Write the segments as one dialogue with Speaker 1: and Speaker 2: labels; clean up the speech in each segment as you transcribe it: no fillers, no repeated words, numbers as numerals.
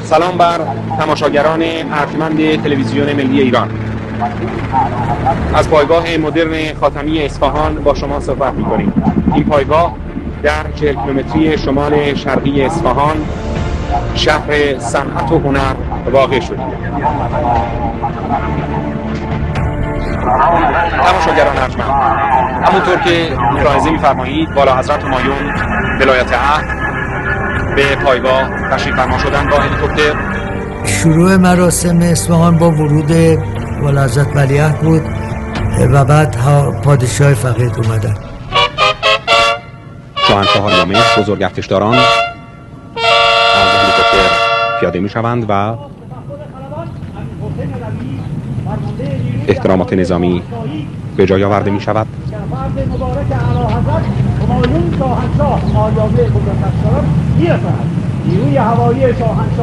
Speaker 1: سلام بر تماشاگران ارجمند تلویزیون ملی ایران. از پایگاه مدرن خاتمی اصفهان با شما صحبت می‌کنیم. این پایگاه در 40 کیلومتری شمال شرقی اصفهان، شهر صنعت و هنر واقع شده. تماشاگران ارجمند، همونطور که ملاحظه می‌فرمایید بالا حضرت همایون ولایت عهد به پایگاه تشریف فرما شدن با هلیکوپتر.
Speaker 2: شروع مراسم اصفهان با ورود والا حضرت ولیعهد بود و بعد پادشاه فقید اومدن.
Speaker 1: شاهنشاه آریامهر بزرگ ارتشداران از هلیکوپتر پیاده می شوند و احترامات نظامی به جای آورده می شود.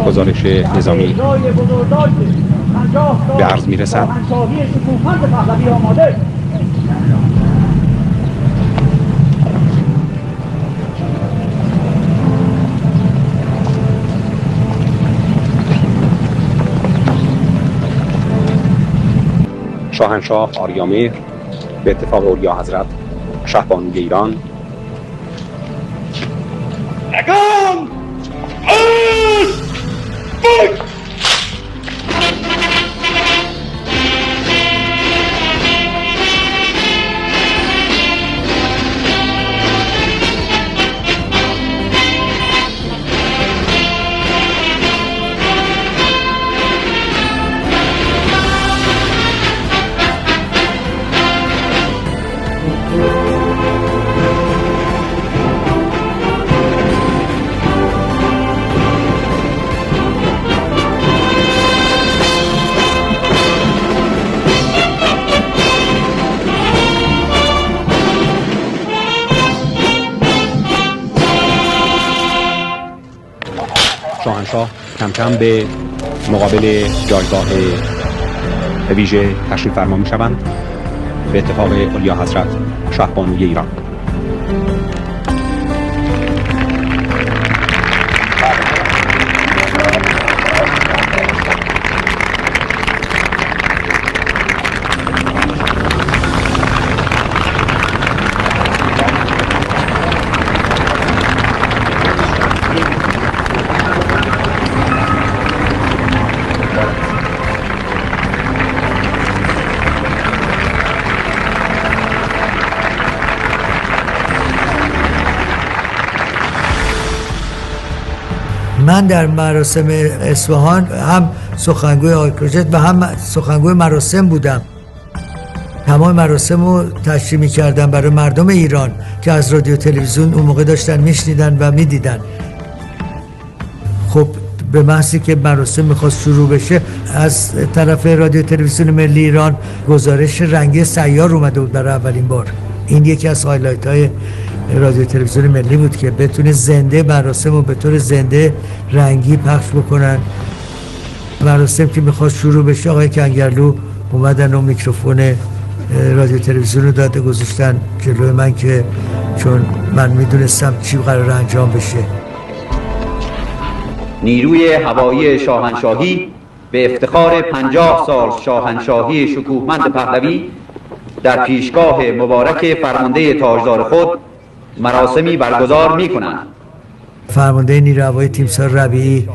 Speaker 1: گزارش نظامی به عرض می رسد. شاهنشاه آریامهر به اتفاق اولیا حضرت شهبانوی ایران شاهنشاه کم کم به مقابل جایگاه ویژه تشریف فرما می شوند به اتفاق اولیا حضرت شهبانوی ایران.
Speaker 2: من در مراسم اصفهان هم سخنگوی آقای پروژکت و هم سخنگوی مراسم بودم. تمام مراسم رو تشریح می‌کردم برای مردم ایران که از رادیو تلویزیون اون موقع داشتن میشنیدن و میدیدن. خب به محضی که مراسم میخواست شروع بشه از طرف رادیو تلویزیون ملی ایران گزارش رنگی سیار اومده بود برای اولین بار. این یکی از هایلایت های رادیو تلویزیون ملی بود که بتونه زنده مراسم رو به طور زنده رنگی پخش بکنن. مراسم که میخواست شروع بشه آقای کنگرلو اومدن و میکروفون رادیو تلویزیون رو داده گذاشتن جلوی من که چون من میدونستم چی قرار انجام بشه.
Speaker 3: نیروی هوایی شاهنشاهی به افتخار 50 سال شاهنشاهی شکوهمند پهلوی در پیشگاه مبارک فرمانده تاجدار خود مراسمی برگزار می‌کنند.
Speaker 2: فرمانده نیروی هوایی تیمسار ربیعی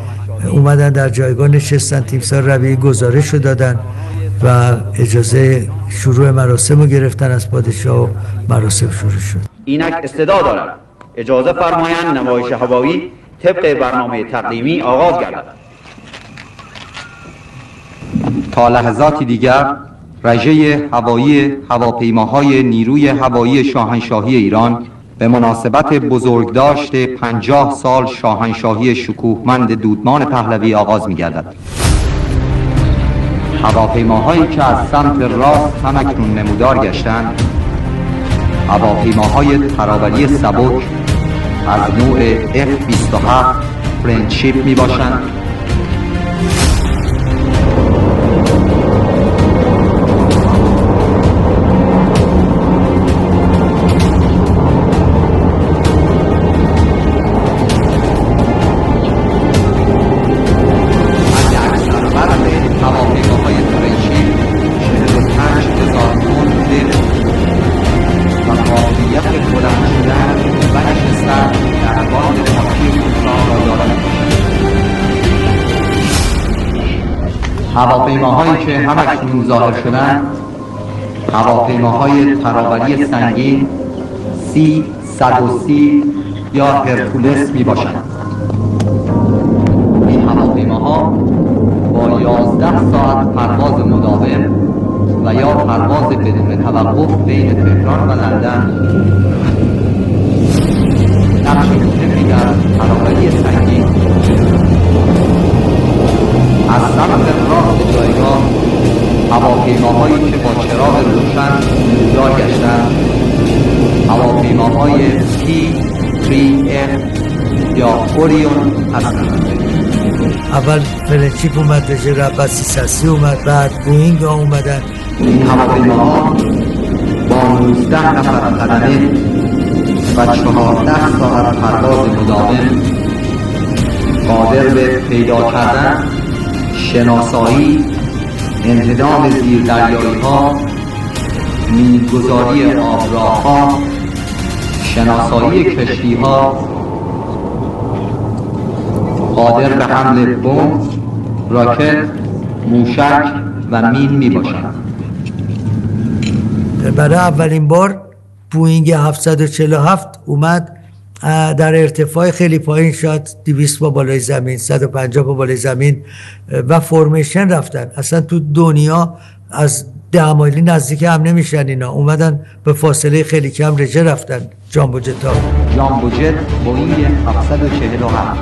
Speaker 2: اومدن در جایگاه نشستن. تیمسار ربیعی گزارش رو دادن و اجازه شروع مراسم رو گرفتن از پادشاه و مراسم شروع شد.
Speaker 3: اینک استعداد دارد اجازه فرمایند نمایش هوایی طبق برنامه تقدیمی آغاز گردد.
Speaker 4: تا لحظاتی دیگر رژه هوایی هواپیماهای نیروی هوایی شاهنشاهی ایران به مناسبت بزرگداشت 50 سال شاهنشاهی شکوهمند دودمان پهلوی آغاز می‌گردد. هواپیماهایی که از سمت راست همکنون نمودار گشتند هواپیماهای تراولی سبک از نوع F-27 فرندشیپ میباشند هواپیماهایی که همکنون ظاهر شدند هواپیماهای ترابری سنگین C-130 یا هرکولس می باشند. این هواپیماها با 11 ساعت پرواز مداوم و یا پرواز بدون توقف بین تهران و لندن نقش مهمی در ترابری سنگین از سمت راست جایگاه هواپیماهایی که با چراغ روشن نمودار گشتند هواپیماهای P-3F یا اوریون هستند.
Speaker 2: اول فلنچیپ اومد، رژه اول 330 اومد، بعد بوئینگ ها اومدن.
Speaker 4: این هواپیماها با 19 نفر خدمه و 14 ساعت پرواز مداوم قادر به پیدا کردن، شناسایی، انهدام زیردریایی ها، میلگذاری آبراه ها، شناسایی کشتی ها، قادر به حمل بمب، راکت، موشک و مین می باشند.
Speaker 2: برای اولین بار بوئینگ 747 اومد در ارتفاع خیلی پایین، شاید 200 با بالای زمین، 150 با بالای زمین و فرمیشن رفتن. اصلا تو دنیا از 10 مایلی نزدیک هم نمیشن اینا، اومدن به فاصله خیلی کم رژه رفتن. جامبو جت ها،
Speaker 4: جامبو جت بوئینگ 747.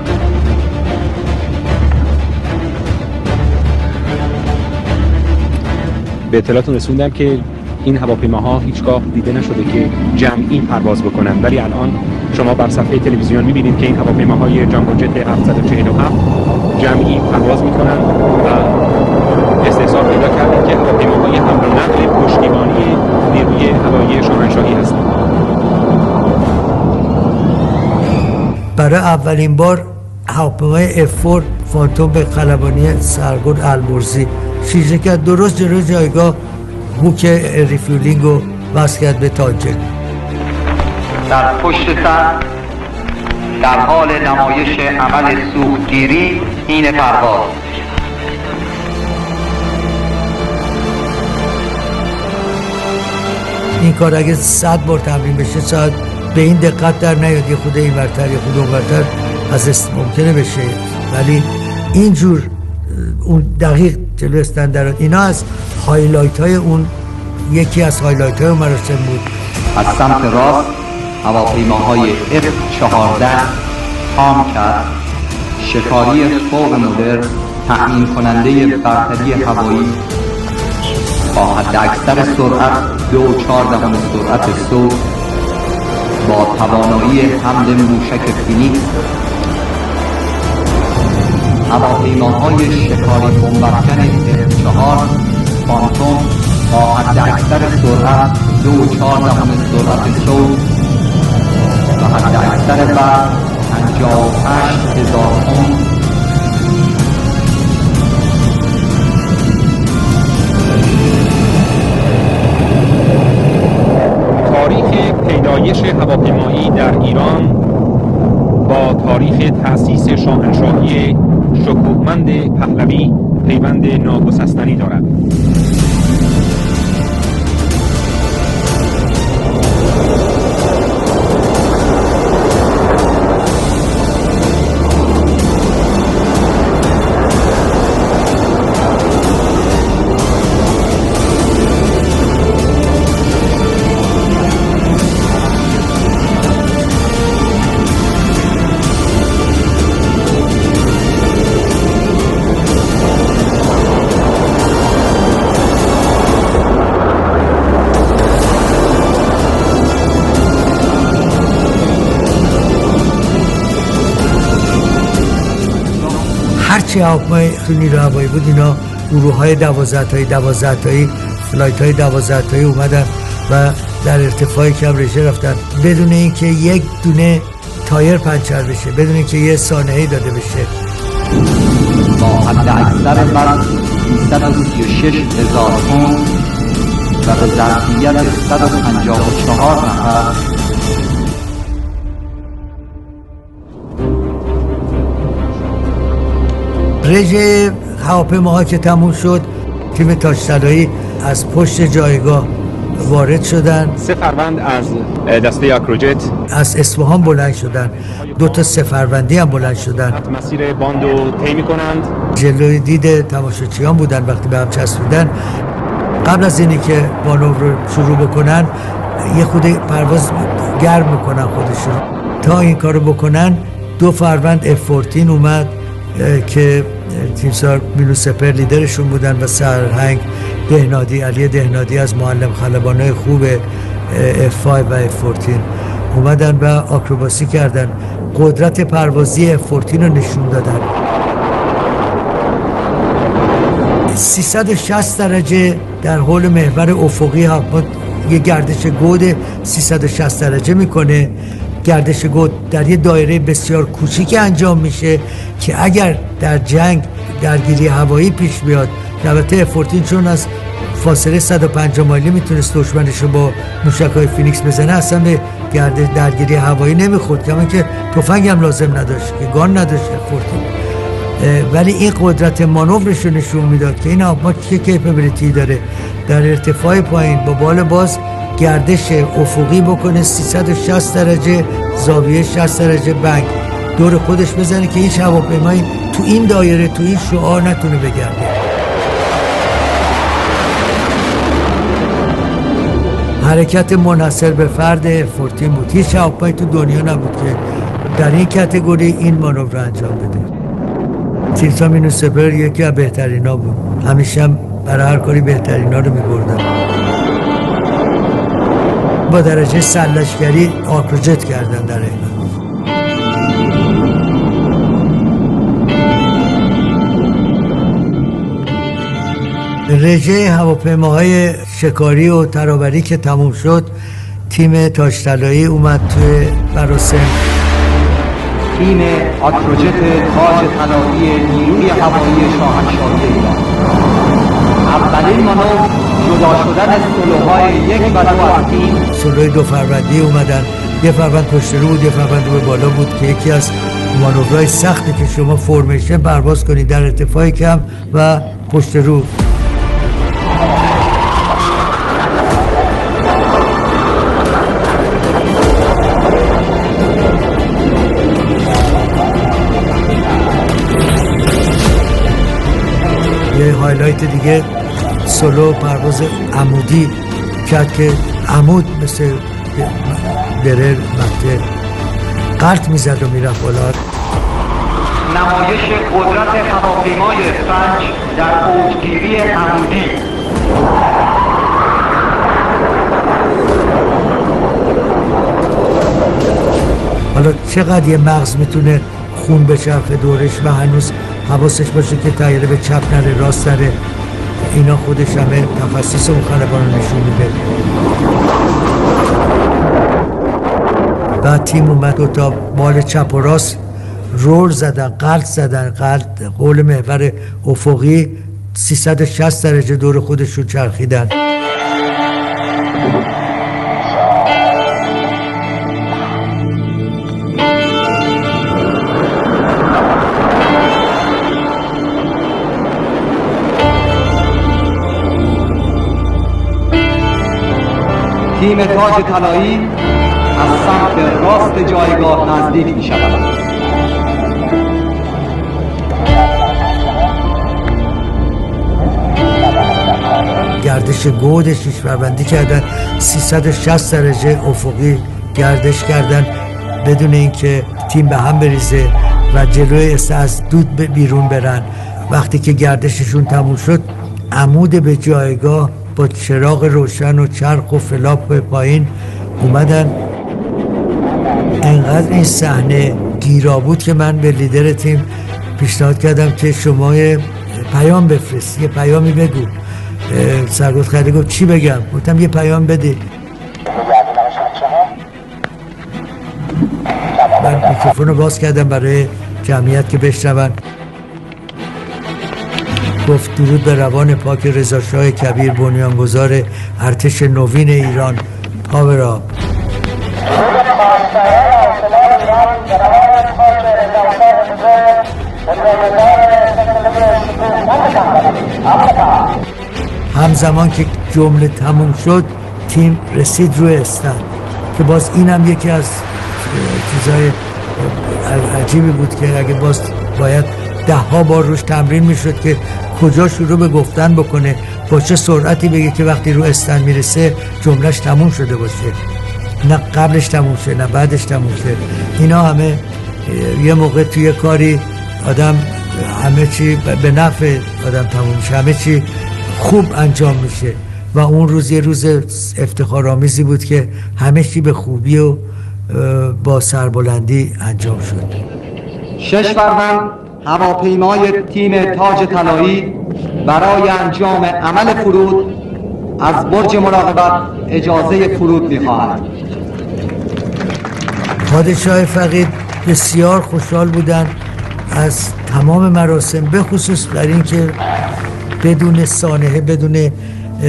Speaker 1: به اطلاعتون رسوندم که این هواپیماها هیچگاه دیده نشده که جمعی پرواز بکنن، ولی الان شما بر صفحه تلویزیون می‌بینید که این هواپیماهای جامبو جت 747 جمعی پرواز میکنن و استحضار پیدا کردن که هواپیماهای حمل و نقل پشتیبانی نیروی هوایی شاهنشاهی هستند.
Speaker 2: برای اولین بار هواپیمای F4 فانتوم به خلبانی سرگل المرزی شیرجه کرد، درست جلوی جایگاه هوک ریفیولینگ رو وصل کرد به تانجر.
Speaker 3: در پشت سر در حال نمایش عمل سوختگیری این پرواز.
Speaker 2: این کار اگه 100 بار تمرین بشه شاید به این دقت در نیاد، یه خود این ورتر یه خود اون ورتر از ممکنه بشه، ولی اینجور اون دقیق جلو استاندارد. اینا از هایلایت های اون، یکی از هایلایت های مراسم بود.
Speaker 4: از سمت راست هواپیماهای F-14 تام کرد، شکاری فوق مدرن تأمین کننده برتری هوایی با حداکثر سرعت 2.4 سرعت صوت با توانایی حمل موشک فینیکس، هواپیماهای شکاری بمبافکن F-4 فانتوم با حداکثر سرعت 2.4 سرعت صوت و حداکثر برق 58,000 تن.
Speaker 1: تاریخ پیدایش هواپیمایی در ایران با تاریخ تأسیس شاهنشاهی شکوهمند پهلوی پیوند ناگسستنی دارد.
Speaker 2: هرچی هواپیمای تو نیرو هوایی بود، اینا گروه های 12 تایی فلایت های 12 تایی اومدن و در ارتفاع کم رژه رفتن بدون اینکه یک دونه تایر پنچر بشه، بدون اینکه یه سانحه‌ای داده بشه.
Speaker 4: با حداکثر برق 336,000 تن و به ظرفیت 154 نفر
Speaker 2: رژه هواپیماها که تموم شد، تیم تاج‌طلایی از پشت جایگاه وارد شدن.
Speaker 1: 3 فروند از دسته آکروجت
Speaker 2: از اصفهان بلند شدن، 2 تا سفروندی هم بلند شدن.
Speaker 1: مسیر باندو طی می‌کنند.
Speaker 2: جلوی دید تماشاچیان بودن وقتی به هم چسبیدن. قبل از اینی که مانور رو شروع بکنن یه خود پرواز گرم میکنن خودشون. تا این کارو بکنن 2 فروند F-14 اومد که تیمسار میلوسپر لیدرشون بودن و سرهنگ دهنادی، علی دهنادی از معلم خلبانای خوب F-5 و F-14 اومدن و آکروباسی کردن، قدرت پروازی F-14 رو نشون دادن. 360 درجه در حول محور افقی یه گردش گود 360 درجه میکنه. گردش گود در یه دایره بسیار کوچیک انجام میشه که اگر در جنگ درگیری هوایی پیش بیاد، البته F-14 چون از فاصله 150 مایلی میتونست دشمنش رو با موشک‌های فینیکس بزنه، اصلا به درگیری هوایی نمیخورد، کما که تفنگ هم لازم نداشت، که گان نداشت F-14. ولی این قدرت مانورش رو نشون میداد که این هواپیما چه کیپبیلیتی داره در ارتفاع پایین با بال باز گردش افقی بکنه 360 درجه زاویه 60 درجه بنگ دور خودش بزنه که هیچ هواپیمایی تو این دایره تو این شعاع نتونه بگرده. حرکت منحصر به فرد F-14 بود. هیچ هواپیمایی تو دنیا نبود که در این کاتگوری این مانور رو انجام بده. تیمسار میلوسپر یکی از بهترینا بود، همیشه هم برای هر کاری بهترینا رو میبردن. با درجه سرلشکری آکروجت کردن در اینا. رژه هواپیماهای شکاری و ترابری که تموم شد، تیم تاج‌طلایی اومد توی مراسم.
Speaker 3: تیم آکروجت تاج طلایی نیروی هوایی شاهنشاهی ایران. اولین مانور جدا شدن سلوهای 1 و 2 از تیم.
Speaker 2: سلوی 2 فروندی اومدن، یه فروند پشت رو بود، یه فروند به بالا بود که یکی از مانورهای سختی که شما فرمیشن پرواز کنید در ارتفاع کم و پشت رو. یه هایلایت دیگه سولو پرواز عمودی کرد که عمود مثل برر مقطع قلط میزد و میرفت بالا.
Speaker 3: نمایش قدرت هواپیمای فرج در اوجگیری عمودی.
Speaker 2: حالا چقدر یه مغز میتونه خون بچرخه دورش و هنوز حواسش باشه که طیاره به چپ نره راست نره، اینا خودش همه تخصص اون خلبان رو نشون میده. بعد تیم اومد 2 تا بال چپ و راست رول زدن، قلط زدن، قول محور افقی 360 درجه دور خودشون چرخیدن.
Speaker 3: تیم تاج طلایی از سمت راست جایگاه نزدیک می شود.
Speaker 2: گردش گودش پیشبربندی کردن، 360 درجه افقی گردش کردن بدون اینکه تیم به هم بریزه و جلوی از دود بیرون برن. وقتی که گردششون تموم شد، عمود به جایگاه با چراغ روشن و چرخ و فلاپ پایین اومدن. انقدر این صحنه گیرا بود که من به لیدر تیم پیشنهاد کردم که شما پیام بفرست، یه پیامی بگو. سرگرد خیلی گفت چی بگم؟ گفتم یه پیام بده. من میکروفون رو باز کردم برای جمعیت که بشنون. گفت درود به روان پاک رضا شاه کبیر، بنیانگذار ارتش نوین ایران. پاور آپ.
Speaker 5: Gracias.
Speaker 2: همزمان که جمله تموم شد تیم رسید روی استند که باز اینم یکی از چیزای عجیبی بود که اگه باز باید 10 بار روش تمرین میشد که کجا شروع به گفتن بکنه، با چه سرعتی بگه که وقتی رو استند میرسه جملهش تموم شده باشه، نه قبلش تموم شه نه بعدش تموم شه. اینا همه یه موقع توی کاری آدم همه چی به نفع آدم تموم میشه، همه چی خوب انجام میشه و اون روز یه روز افتخارآمیزی بود که همه چی به خوبی و با سربلندی انجام شد.
Speaker 4: 6 فروند هواپیمای تیم تاج طلایی برای انجام عمل فرود از برج مراقبت اجازه فرود می‌خواهد.
Speaker 2: پادشاه فقید بسیار خوشحال بودند از تمام مراسم، به خصوص در این که بدون سانحه، بدون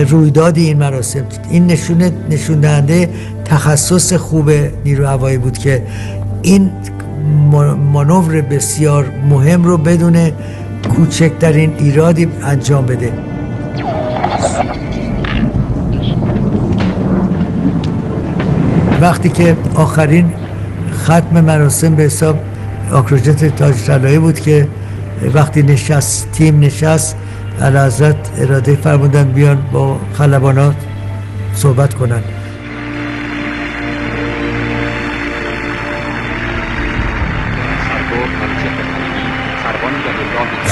Speaker 2: رویداد این مراسم، این نشون دهنده تخصص خوب نیرو هوایی بود که این مانور بسیار مهم رو بدون کوچکترین ایرادی انجام بده. وقتی که آخرین ختم مراسم به حساب آکروجت تاج طلایی بود که وقتی تیم نشست، اعلیحضرت اراده فرمودن بیان با خلبانات صحبت کنن.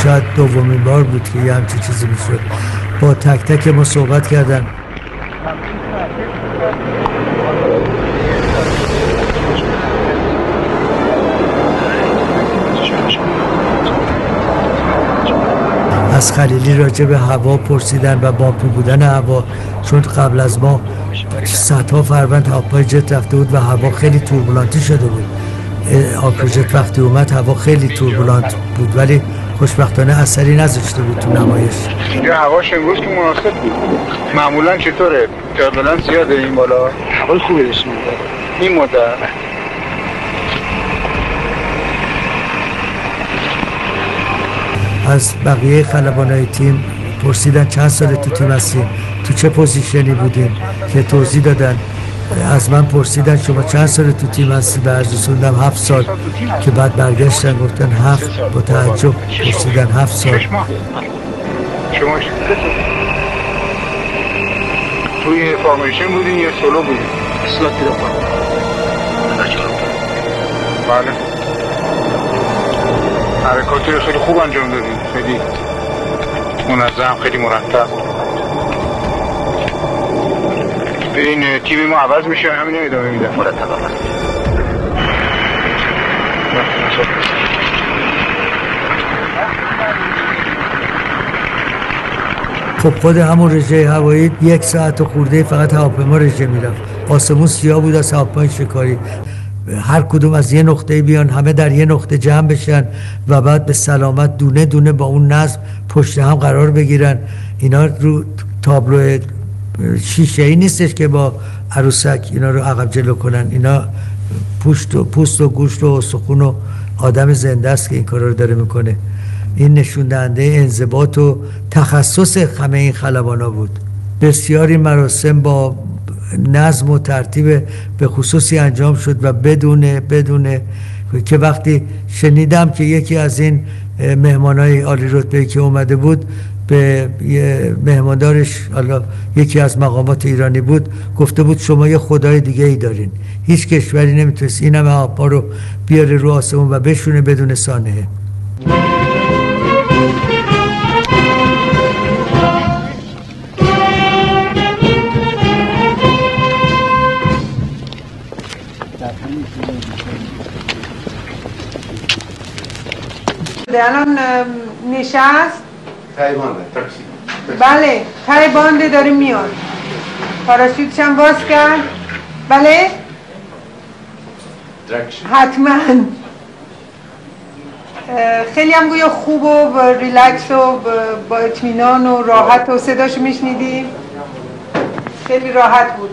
Speaker 2: شاید دومین بار بود که یه همچین چیزی میشد. با تک تک ما صحبت کردن. از خلیلی راجع به هوا پرسیدن و باپی بودن هوا، چون قبل از ما صدها فروند هواپای جت رفته بود و هوا خیلی توربولانتی شده بود. آکروجت وقتی اومد هوا خیلی توربولانت بود ولی خوشبختانه اثری نذاشته بود تو نمایش.
Speaker 5: اینجا هواش امروز که مناسب بود. معمولا چطوره؟ توربولانس زیاده این بالا؟ هوا خوبی داشتیم این مدت.
Speaker 2: از بقیه خلبانای تیم پرسیدن چند سال تو تیم هستین، تو چه پوزیشنی بودین، که توضیح دادن. از من پرسیدن شما چند سال تو تیم هستی، به عرض رسوندم 7 سال، که بعد برگشتن گفتن 7، با تعجب پرسیدن 7 سال.
Speaker 5: شما توی فارمیشن بودین یا سولو بودین؟
Speaker 6: اسلات دیدم.
Speaker 5: بله. حرکاتی رو خیلی خوب انجام دادیم، خیلی منظم، خیلی مرتب. این تیم ما عوض میشه، همین ادامه میده.
Speaker 6: مرتب عوض.
Speaker 2: خب خود همون رژه هوایی 1 ساعت و خورده فقط هواپیما رژه میرفت. آسمون سیاه بود از هواپیمای شکاری. هر کدوم از یه نقطه بیان، همه در یه نقطه جمع بشن و بعد به سلامت دونه دونه با اون نظم پشت هم قرار بگیرن. اینا رو تابلو شیشه‌ای نیستش که با عروسک اینا رو عقب جلو کنن. اینا پوست و گوشت و استخون و آدم زنده است که این کارا رو داره میکنه. این نشون دهنده انضباط و تخصص همه این خلبانا بود. بسیاری مراسم با نظم و ترتیب به خصوصی انجام شد و بدون که وقتی شنیدم که یکی از این مهمانای عالی رتبه‌ای که اومده بود به مهماندارش، حالا یکی از مقامات ایرانی بود، گفته بود شما یه خدای دیگه ای دارین، هیچ کشوری نمیتونست این همه هواپا رو بیاره رو آسمون و بشونه بدون سانحه.
Speaker 7: الان نشست
Speaker 5: تایوانده تاکسی.
Speaker 7: بله تایوانده داره میاد. پاراشوتش هم باز کرد. بله حتما. خیلی هم گویا خوب و ریلکس و با اطمینان و راحت و صداشو میشنیدیم. خیلی راحت بود.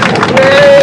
Speaker 1: Yeah.